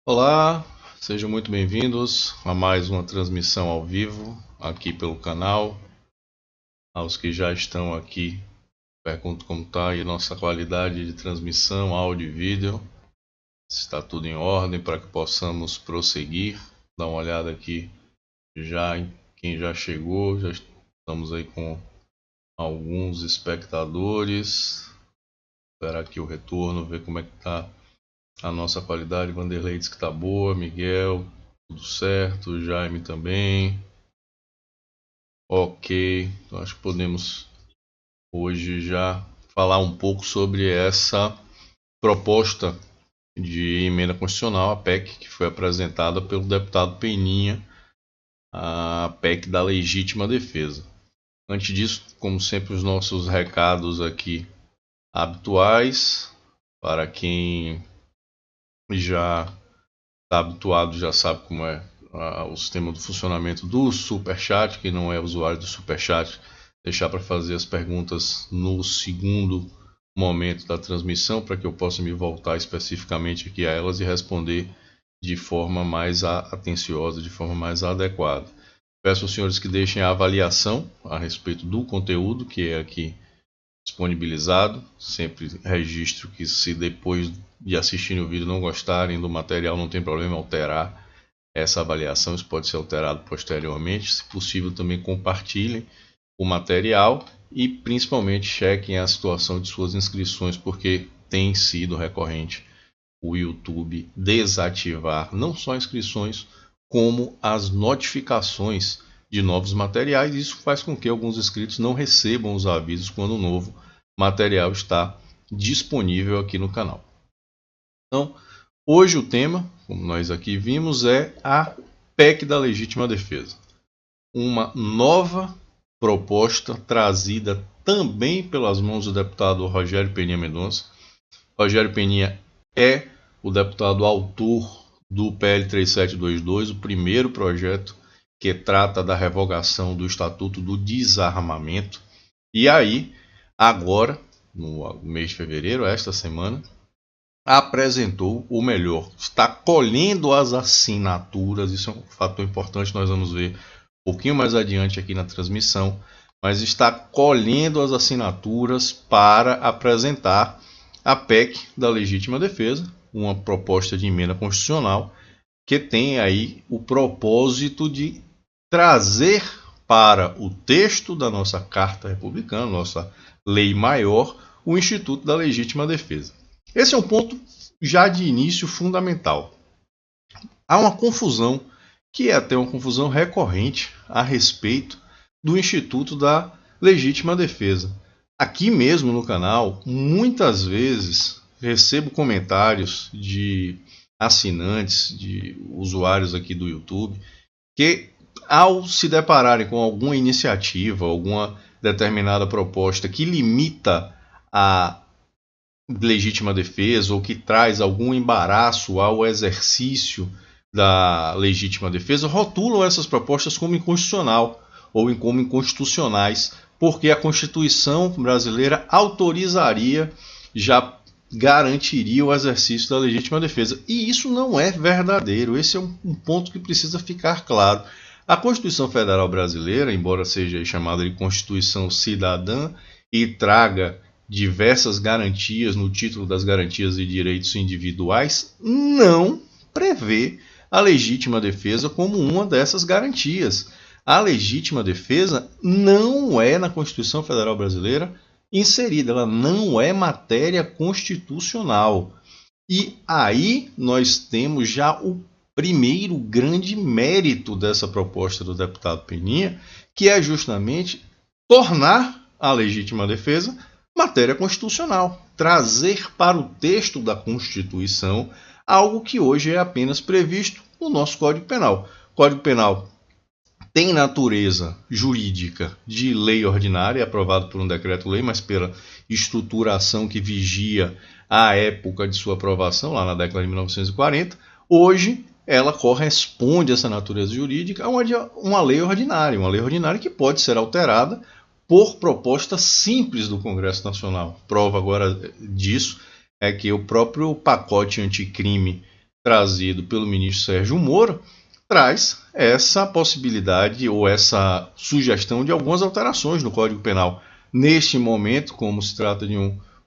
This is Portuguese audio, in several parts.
Olá, sejam muito bem-vindos a mais uma transmissão ao vivo aqui pelo canal. Aos que já estão aqui, pergunto como está aí a nossa qualidade de transmissão, áudio e vídeo. Se está tudo em ordem para que possamos prosseguir. Dá uma olhada aqui já em quem já chegou. Já estamos aí com alguns espectadores. Esperar aqui o retorno, ver como é que está a nossa qualidade. Vanderlei diz que está boa, Miguel, tudo certo, Jaime também. Ok, então acho que podemos hoje já falar um pouco sobre essa proposta de emenda constitucional, a PEC, que foi apresentada pelo deputado Peninha, a PEC da legítima defesa. Antes disso, como sempre, os nossos recados aqui habituais. Para quem já está habituado, já sabe como é o sistema do funcionamento do Superchat. Quem não é usuário do Superchat, deixar para fazer as perguntas no segundo momento da transmissão, para que eu possa me voltar especificamente aqui a elas e responder de forma mais atenciosa, de forma mais adequada. Peço aos senhores que deixem a avaliação a respeito do conteúdo que é aqui disponibilizado. Sempre registro que, se depois de assistirem o vídeo não gostarem do material, não tem problema alterar essa avaliação. Isso pode ser alterado posteriormente. Se possível, também compartilhem o material e principalmente chequem a situação de suas inscrições, porque tem sido recorrente o YouTube desativar não só inscrições, como as notificações de novos materiais. Isso faz com que alguns inscritos não recebam os avisos quando o novo material está disponível aqui no canal. Então, hoje o tema, como nós aqui vimos, é a PEC da legítima defesa. Uma nova proposta trazida também pelas mãos do deputado Rogério Peninha Mendonça. Rogério Peninha é o deputado autor do PL 3722, o primeiro projeto que trata da revogação do Estatuto do Desarmamento. E aí, agora, no mês de fevereiro, esta semana, apresentou, ou melhor, está colhendo as assinaturas. Isso é um fator importante, nós vamos ver um pouquinho mais adiante aqui na transmissão, mas está colhendo as assinaturas para apresentar a PEC da legítima defesa, uma proposta de emenda constitucional que tem aí o propósito de trazer para o texto da nossa Carta Republicana, nossa lei maior, o Instituto da Legítima Defesa. Esse é um ponto já de início fundamental. Há uma confusão, que é até uma confusão recorrente, a respeito do Instituto da Legítima Defesa. Aqui mesmo no canal, muitas vezes recebo comentários de assinantes, de usuários aqui do YouTube, que ao se depararem com alguma iniciativa, alguma determinada proposta que limita a legítima defesa ou que traz algum embaraço ao exercício da legítima defesa, rotulam essas propostas como inconstitucional ou como inconstitucionais, porque a Constituição brasileira autorizaria, já garantiria o exercício da legítima defesa. E isso não é verdadeiro. Esse é um ponto que precisa ficar claro. A Constituição Federal Brasileira, embora seja chamada de Constituição Cidadã e traga diversas garantias no título das garantias e direitos individuais, não prevê a legítima defesa como uma dessas garantias. A legítima defesa não é, na Constituição Federal Brasileira, inserida, ela não é matéria constitucional. E aí nós temos já o primeiro grande mérito dessa proposta do deputado Peninha, que é justamente tornar a legítima defesa matéria constitucional, trazer para o texto da Constituição algo que hoje é apenas previsto no nosso Código Penal. O Código Penal tem natureza jurídica de lei ordinária, aprovado por um decreto-lei, mas pela estruturação que vigia a época de sua aprovação, lá na década de 1940, hoje ela corresponde, essa natureza jurídica, a uma lei ordinária que pode ser alterada por proposta simples do Congresso Nacional. Prova agora disso é que o próprio pacote anticrime trazido pelo ministro Sérgio Moro, traz essa possibilidade ou essa sugestão de algumas alterações no Código Penal. Neste momento, como se trata de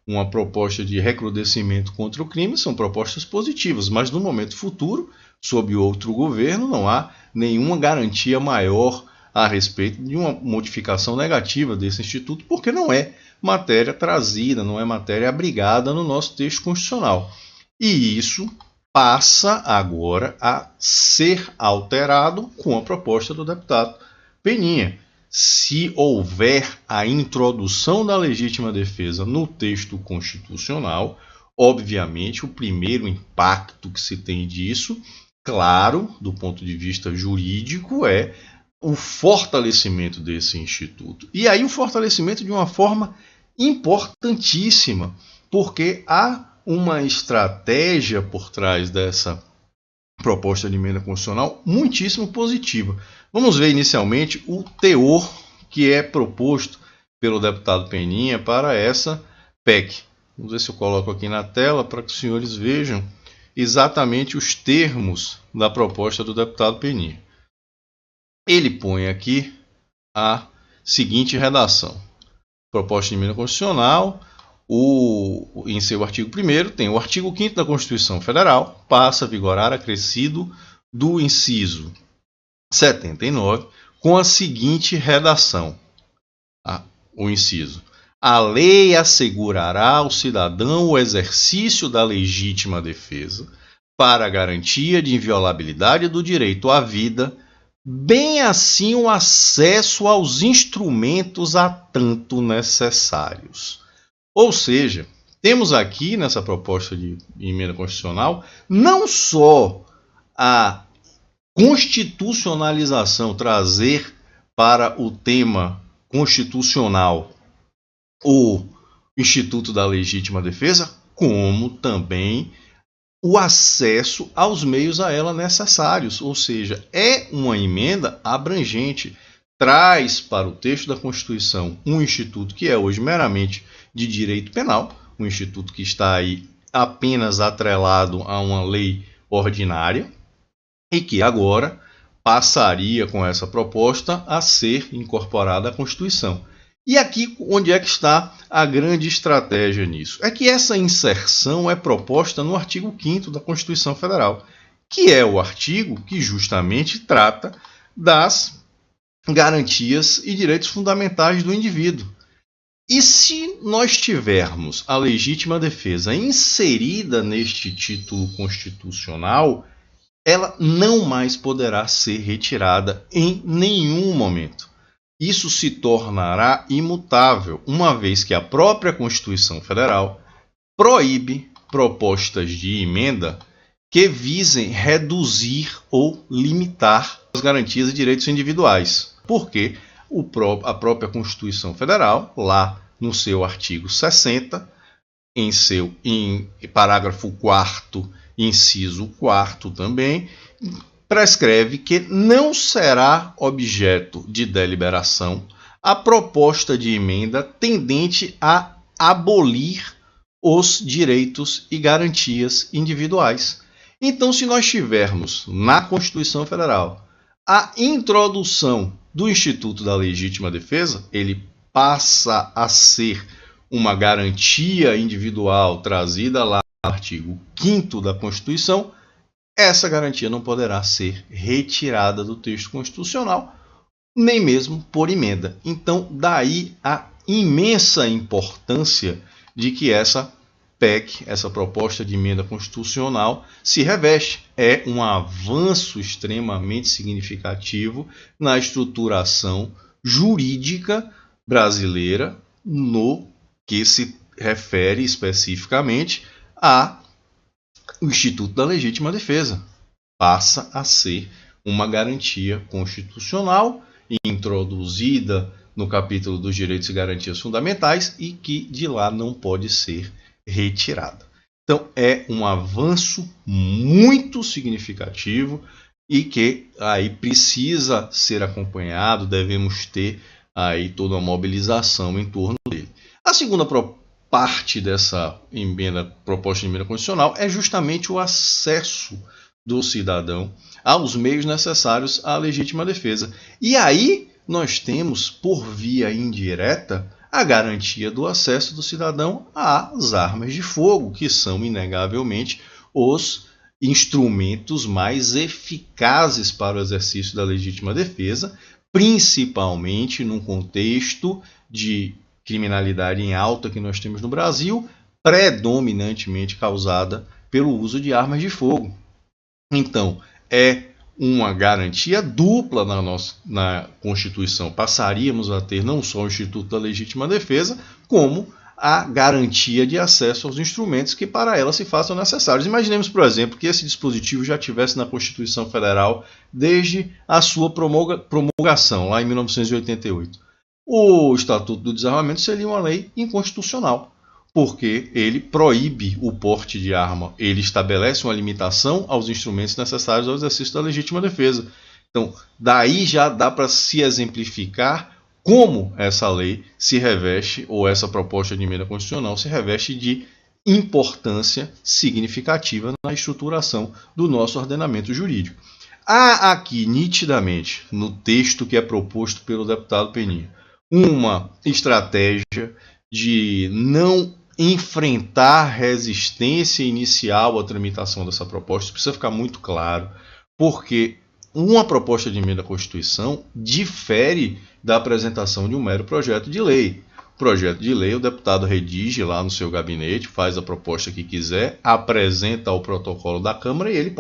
uma proposta de recrudescimento contra o crime, são propostas positivas, mas no momento futuro, sob outro governo, não há nenhuma garantia maior a respeito de uma modificação negativa desse instituto, porque não é matéria trazida, não é matéria abrigada no nosso texto constitucional. E isso passa agora a ser alterado com a proposta do deputado Peninha. Se houver a introdução da legítima defesa no texto constitucional, obviamente o primeiro impacto que se tem disso, claro, do ponto de vista jurídico, é o fortalecimento desse instituto. E aí o fortalecimento de uma forma importantíssima, porque há uma estratégia por trás dessa proposta de emenda constitucional muitíssimo positiva. Vamos ver inicialmente o teor que é proposto pelo deputado Peninha para essa PEC. Vamos ver se eu coloco aqui na tela para que os senhores vejam exatamente os termos da proposta do deputado Peninha. Ele põe aqui a seguinte redação: proposta de emenda constitucional. Em seu artigo 1º, tem o artigo 5º da Constituição Federal, passa a vigorar acrescido do inciso 79, com a seguinte redação. O inciso: a lei assegurará ao cidadão o exercício da legítima defesa para a garantia de inviolabilidade do direito à vida, bem assim o acesso aos instrumentos a tanto necessários. Ou seja, temos aqui nessa proposta de emenda constitucional não só a constitucionalização, trazer para o tema constitucional o Instituto da Legítima Defesa, como também o acesso aos meios a ela necessários. Ou seja, é uma emenda abrangente, traz para o texto da Constituição um instituto que é hoje meramente de direito penal, um instituto que está aí apenas atrelado a uma lei ordinária e que agora passaria com essa proposta a ser incorporada à Constituição. E aqui onde é que está a grande estratégia nisso? É que essa inserção é proposta no artigo 5º da Constituição Federal, que é o artigo que justamente trata das garantias e direitos fundamentais do indivíduo. E se nós tivermos a legítima defesa inserida neste título constitucional, ela não mais poderá ser retirada em nenhum momento. Isso se tornará imutável, uma vez que a própria Constituição Federal proíbe propostas de emenda que visem reduzir ou limitar as garantias e direitos individuais. Porque a própria Constituição Federal, lá no seu artigo 60, em parágrafo 4º, inciso 4º também, prescreve que não será objeto de deliberação a proposta de emenda tendente a abolir os direitos e garantias individuais. Então, se nós tivermos na Constituição Federal a introdução do Instituto da Legítima Defesa, ele passa a ser uma garantia individual trazida lá no artigo 5º da Constituição. Essa garantia não poderá ser retirada do texto constitucional, nem mesmo por emenda. Então, daí a imensa importância de que essa PEC, essa proposta de emenda constitucional, se reveste. É um avanço extremamente significativo na estruturação jurídica brasileira, no que se refere especificamente ao Instituto da Legítima Defesa. Passa a ser uma garantia constitucional introduzida no capítulo dos direitos e garantias fundamentais e que de lá não pode ser retirada. Então é um avanço muito significativo e que aí precisa ser acompanhado, devemos ter aí toda uma mobilização em torno dele. A segunda parte dessa proposta de emenda constitucional é justamente o acesso do cidadão aos meios necessários à legítima defesa. E aí nós temos, por via indireta, a garantia do acesso do cidadão às armas de fogo, que são, inegavelmente, os instrumentos mais eficazes para o exercício da legítima defesa, principalmente num contexto de criminalidade em alta que nós temos no Brasil, predominantemente causada pelo uso de armas de fogo. Então, é uma garantia dupla na Constituição. Passaríamos a ter não só o Instituto da Legítima Defesa, como a garantia de acesso aos instrumentos que para ela se façam necessários. Imaginemos, por exemplo, que esse dispositivo já estivesse na Constituição Federal desde a sua promulgação, lá em 1988. O Estatuto do Desarmamento seria uma lei inconstitucional, porque ele proíbe o porte de arma, ele estabelece uma limitação aos instrumentos necessários ao exercício da legítima defesa. Então, daí já dá para se exemplificar como essa lei se reveste, ou essa proposta de emenda constitucional se reveste de importância significativa na estruturação do nosso ordenamento jurídico. Há aqui, nitidamente, no texto que é proposto pelo deputado Peninha, uma estratégia de não enfrentar resistência inicial à tramitação dessa proposta. Isso precisa ficar muito claro, porque uma proposta de emenda à Constituição difere da apresentação de um mero projeto de lei. O projeto de lei, o deputado redige lá no seu gabinete, faz a proposta que quiser, apresenta ao protocolo da Câmara e ele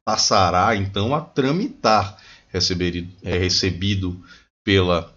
passará então a tramitar, recebido pela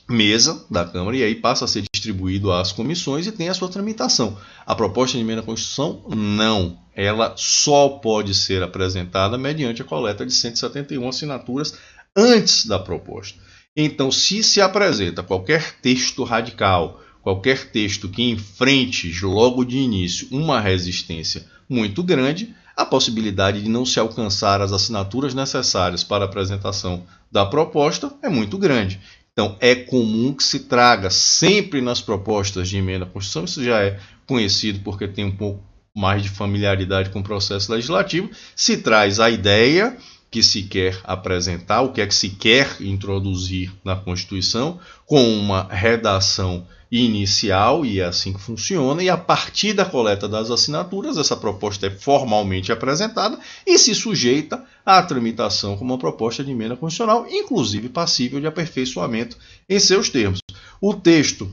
mesa da Câmara, e aí passa a ser distribuído às comissões e tem a sua tramitação. A proposta de emenda à Constituição, não. Ela só pode ser apresentada mediante a coleta de 171 assinaturas antes da proposta. Então, se apresenta qualquer texto radical, qualquer texto que enfrente logo de início uma resistência muito grande, a possibilidade de não se alcançar as assinaturas necessárias para a apresentação da proposta é muito grande. Então, é comum que se traga sempre nas propostas de emenda à Constituição, isso já é conhecido porque tem um pouco mais de familiaridade com o processo legislativo, se traz a ideia que se quer apresentar, o que é que se quer introduzir na Constituição, com uma redação inicial, e é assim que funciona, e a partir da coleta das assinaturas, essa proposta é formalmente apresentada e se sujeita à tramitação como uma proposta de emenda constitucional, inclusive passível de aperfeiçoamento em seus termos. O texto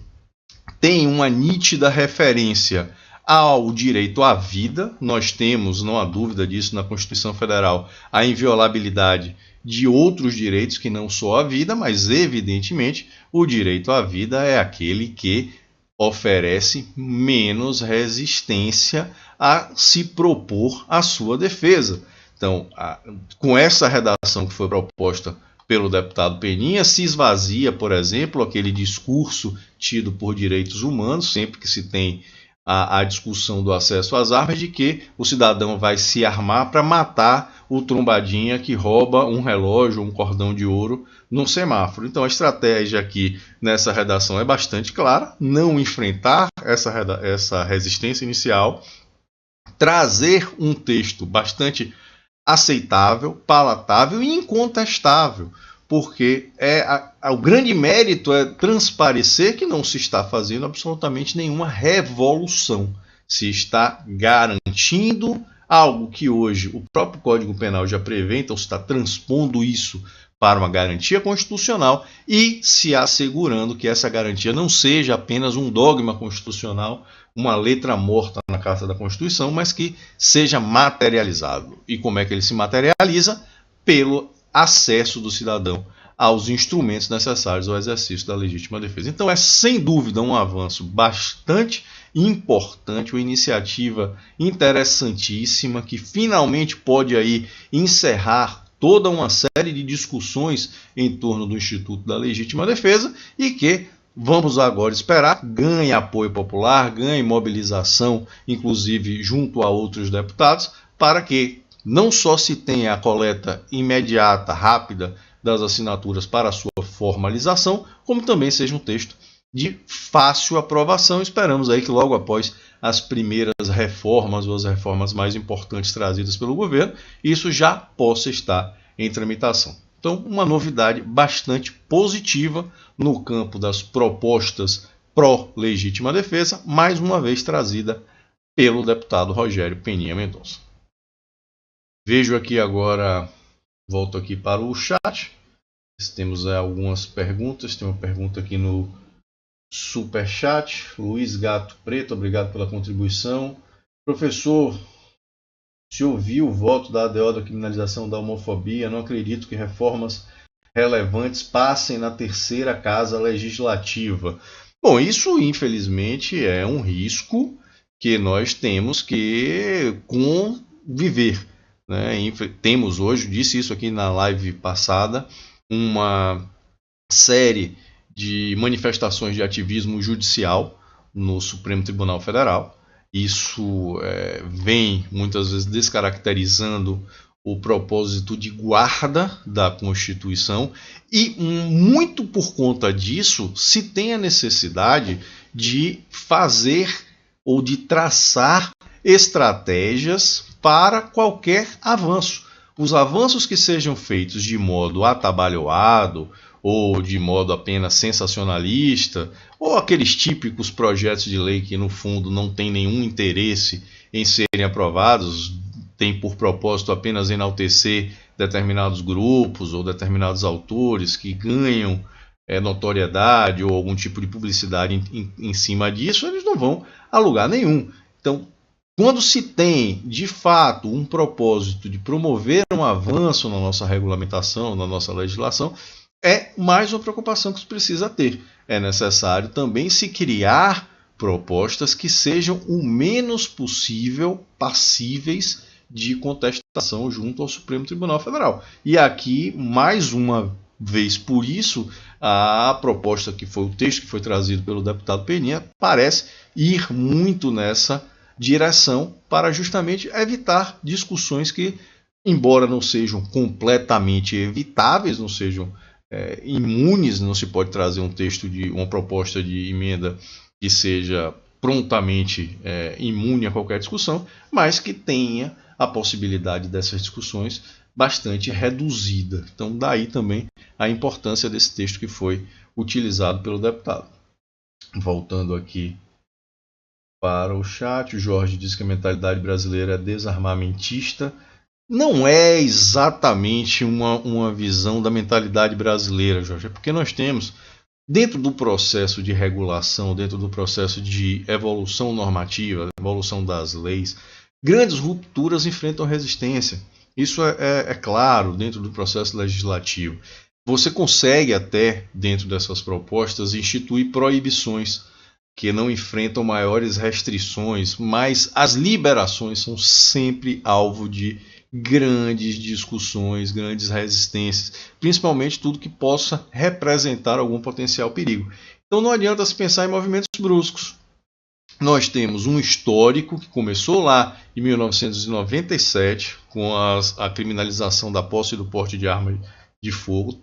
tem uma nítida referência ao direito à vida. Nós temos, não há dúvida disso, na Constituição Federal, a inviolabilidade de outros direitos que não só a vida, mas evidentemente o direito à vida é aquele que oferece menos resistência a se propor a sua defesa. Então, com essa redação que foi proposta pelo deputado Peninha, se esvazia, por exemplo, aquele discurso tido por direitos humanos, sempre que se tem a discussão do acesso às armas, de que o cidadão vai se armar para matar o trombadinha que rouba um relógio, um cordão de ouro num semáforo. Então a estratégia aqui nessa redação é bastante clara: não enfrentar essa resistência inicial, trazer um texto bastante aceitável, palatável e incontestável, porque o grande mérito é transparecer que não se está fazendo absolutamente nenhuma revolução. Se está garantindo algo que hoje o próprio Código Penal já prevê, então se está transpondo isso para uma garantia constitucional e se assegurando que essa garantia não seja apenas um dogma constitucional, uma letra morta na Carta da Constituição, mas que seja materializado. E como é que ele se materializa? Pelo acesso do cidadão aos instrumentos necessários ao exercício da legítima defesa. Então é sem dúvida um avanço bastante importante, uma iniciativa interessantíssima que finalmente pode aí encerrar toda uma série de discussões em torno do Instituto da Legítima Defesa e que, vamos agora esperar, ganhe apoio popular, ganhe mobilização, inclusive junto a outros deputados, para que não só se tenha a coleta imediata, rápida das assinaturas para a sua formalização, como também seja um texto de fácil aprovação. Esperamos aí que logo após as primeiras reformas ou as reformas mais importantes trazidas pelo governo, isso já possa estar em tramitação. Então, uma novidade bastante positiva no campo das propostas pró-legítima defesa, mais uma vez trazida pelo deputado Rogério Peninha Mendonça. Vejo aqui agora, volto aqui para o chat, temos algumas perguntas. Tem uma pergunta aqui no Superchat. Luiz Gato Preto, obrigado pela contribuição. Professor, se ouviu o voto da ADO da criminalização da homofobia, não acredito que reformas relevantes passem na terceira casa legislativa. Bom, isso infelizmente é um risco que nós temos que conviver, né? Temos hoje, disse isso aqui na live passada, uma série de manifestações de ativismo judicial no Supremo Tribunal Federal. Isso vem muitas vezes descaracterizando o propósito de guarda da Constituição e muito por conta disso se tem a necessidade de fazer ou de traçar estratégias para qualquer avanço. Os avanços que sejam feitos de modo atabalhoado ou de modo apenas sensacionalista, ou aqueles típicos projetos de lei que no fundo não têm nenhum interesse em serem aprovados, tem por propósito apenas enaltecer determinados grupos ou determinados autores que ganham notoriedade ou algum tipo de publicidade em cima disso, eles não vão a lugar nenhum. Então, quando se tem, de fato, um propósito de promover um avanço na nossa regulamentação, na nossa legislação, é mais uma preocupação que se precisa ter. É necessário também se criar propostas que sejam o menos possível passíveis de contestação junto ao Supremo Tribunal Federal. E aqui, mais uma vez por isso, a proposta que foi o texto que foi trazido pelo deputado Peninha parece ir muito nessa direção para justamente evitar discussões que, embora não sejam completamente evitáveis, não sejam imunes, não se pode trazer um texto de uma proposta de emenda que seja prontamente imune a qualquer discussão, mas que tenha a possibilidade dessas discussões bastante reduzida. Então, daí também a importância desse texto que foi utilizado pelo deputado. Voltando aqui para o chat, o Jorge diz que a mentalidade brasileira é desarmamentista. Não é exatamente uma visão da mentalidade brasileira, Jorge, é porque nós temos, dentro do processo de regulação, dentro do processo de evolução normativa, evolução das leis, grandes rupturas enfrentam resistência. Isso é claro dentro do processo legislativo. Você consegue até, dentro dessas propostas, instituir proibições que não enfrentam maiores restrições, mas as liberações são sempre alvo de grandes discussões, grandes resistências, principalmente tudo que possa representar algum potencial perigo. Então não adianta se pensar em movimentos bruscos. Nós temos um histórico que começou lá em 1997, com a criminalização da posse e do porte de arma de fogo,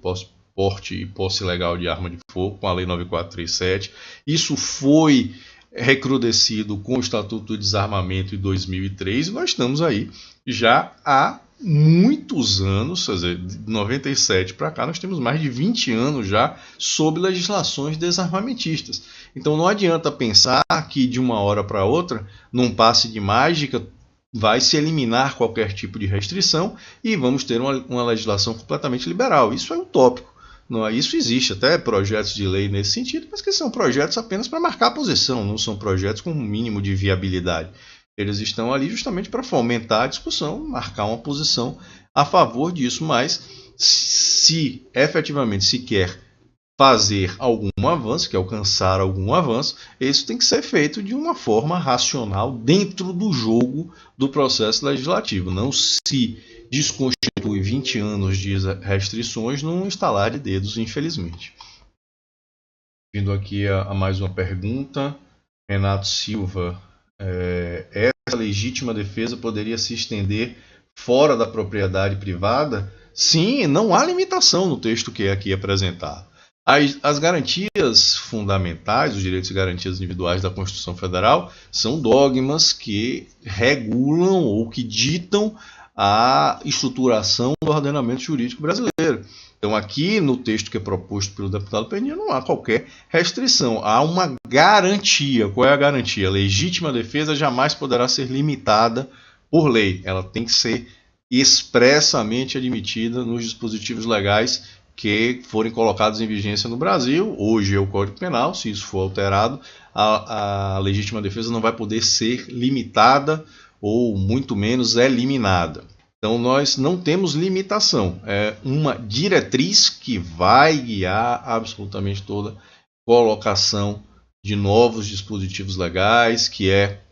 porte e posse ilegal de arma de fogo, com a Lei 9437. Isso foi recrudescido com o Estatuto do Desarmamento em 2003 e nós estamos aí já há muitos anos, quer dizer, de 97 para cá, nós temos mais de 20 anos já sob legislações desarmamentistas. Então não adianta pensar que de uma hora para outra, num passe de mágica, vai se eliminar qualquer tipo de restrição e vamos ter uma legislação completamente liberal. Isso é utópico. Não, isso existe até projetos de lei nesse sentido, mas que são projetos apenas para marcar a posição, não são projetos com um mínimo de viabilidade. Eles estão ali justamente para fomentar a discussão, marcar uma posição a favor disso, mas se efetivamente se quer fazer algum avanço, quer alcançar algum avanço, isso tem que ser feito de uma forma racional dentro do jogo do processo legislativo. Não se desconstitui 20 anos de restrições num estalar de dedos, infelizmente. Vindo aqui a mais uma pergunta, Renato Silva. Essa legítima defesa poderia se estender fora da propriedade privada? Sim, não há limitação no texto que é aqui apresentado. As garantias fundamentais, os direitos e garantias individuais da Constituição Federal, são dogmas que regulam ou que ditam a estruturação do ordenamento jurídico brasileiro. Então, aqui no texto que é proposto pelo deputado Peninha, não há qualquer restrição. Há uma garantia. Qual é a garantia? A legítima defesa jamais poderá ser limitada por lei. Ela tem que ser expressamente admitida nos dispositivos legais que forem colocados em vigência no Brasil. Hoje é o Código Penal. Se isso for alterado, a legítima defesa não vai poder ser limitada ou muito menos eliminada. Então nós não temos limitação, é uma diretriz que vai guiar absolutamente toda colocação de novos dispositivos legais, que é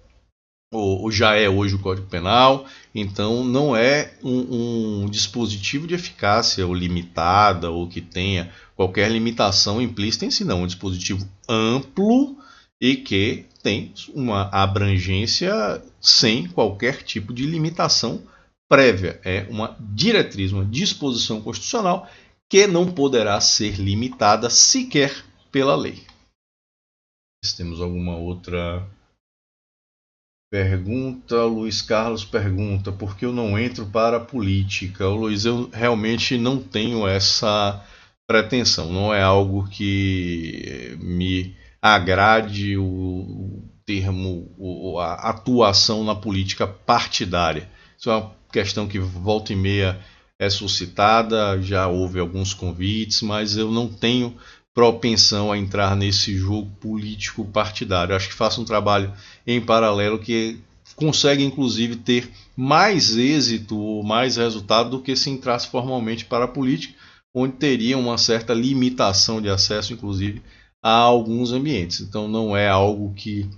ou já é hoje o Código Penal. Então não é um dispositivo de eficácia ou limitada ou que tenha qualquer limitação implícita em si, não. É um dispositivo amplo e que tem uma abrangência sem qualquer tipo de limitação prévia. É uma diretriz, uma disposição constitucional que não poderá ser limitada sequer pela lei. Se temos alguma outra pergunta, Luiz Carlos pergunta: por que eu não entro para a política? Luiz, eu realmente não tenho essa pretensão, não é algo que me agrade o termo, a atuação na política partidária. Isso é uma questão que volta e meia é suscitada, já houve alguns convites, mas eu não tenho propensão a entrar nesse jogo político partidário. Eu acho que faço um trabalho em paralelo que consegue inclusive ter mais êxito ou mais resultado do que se entrasse formalmente para a política, onde teria uma certa limitação de acesso, inclusive, a alguns ambientes. Então não é algo que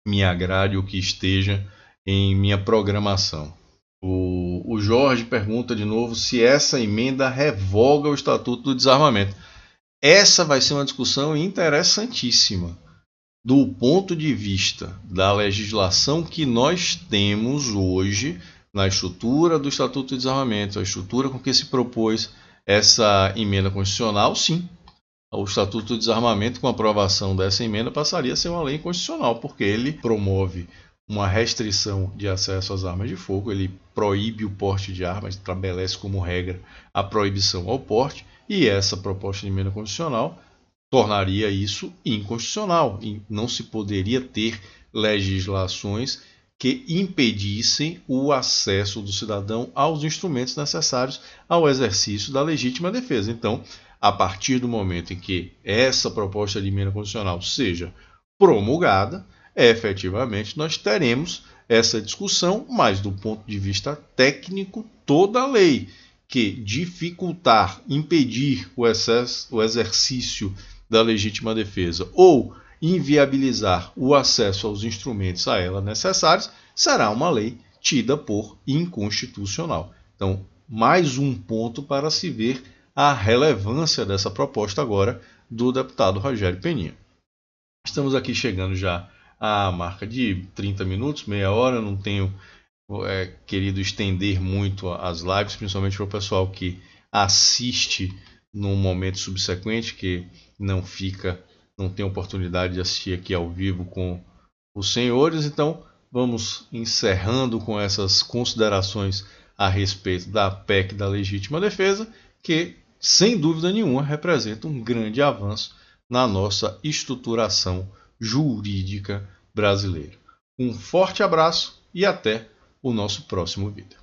me agrade ou que esteja em minha programação. O Jorge pergunta de novo se essa emenda revoga o Estatuto do Desarmamento. Essa vai ser uma discussão interessantíssima do ponto de vista da legislação que nós temos hoje na estrutura do Estatuto do Desarmamento, a estrutura com que se propôs essa emenda constitucional. Sim, o Estatuto do Desarmamento, com a aprovação dessa emenda, passaria a ser uma lei constitucional, porque ele promove uma restrição de acesso às armas de fogo, ele proíbe o porte de armas, estabelece como regra a proibição ao porte, e essa proposta de emenda constitucional tornaria isso inconstitucional. E não se poderia ter legislações que impedissem o acesso do cidadão aos instrumentos necessários ao exercício da legítima defesa. Então, a partir do momento em que essa proposta de emenda constitucional seja promulgada, efetivamente nós teremos essa discussão, mas do ponto de vista técnico, toda a lei que dificultar, impedir o exercício da legítima defesa ou inviabilizar o acesso aos instrumentos a ela necessários, será uma lei tida por inconstitucional. Então, mais um ponto para se ver a relevância dessa proposta agora do deputado Rogério Peninha. Estamos aqui chegando já à marca de 30 minutos, meia hora. Não tenho querido estender muito as lives, principalmente para o pessoal que assiste num momento subsequente, que não tem oportunidade de assistir aqui ao vivo com os senhores. Então vamos encerrando com essas considerações a respeito da PEC da legítima defesa, que sem dúvida nenhuma representa um grande avanço na nossa estruturação jurídica brasileira. Um forte abraço e até o nosso próximo vídeo.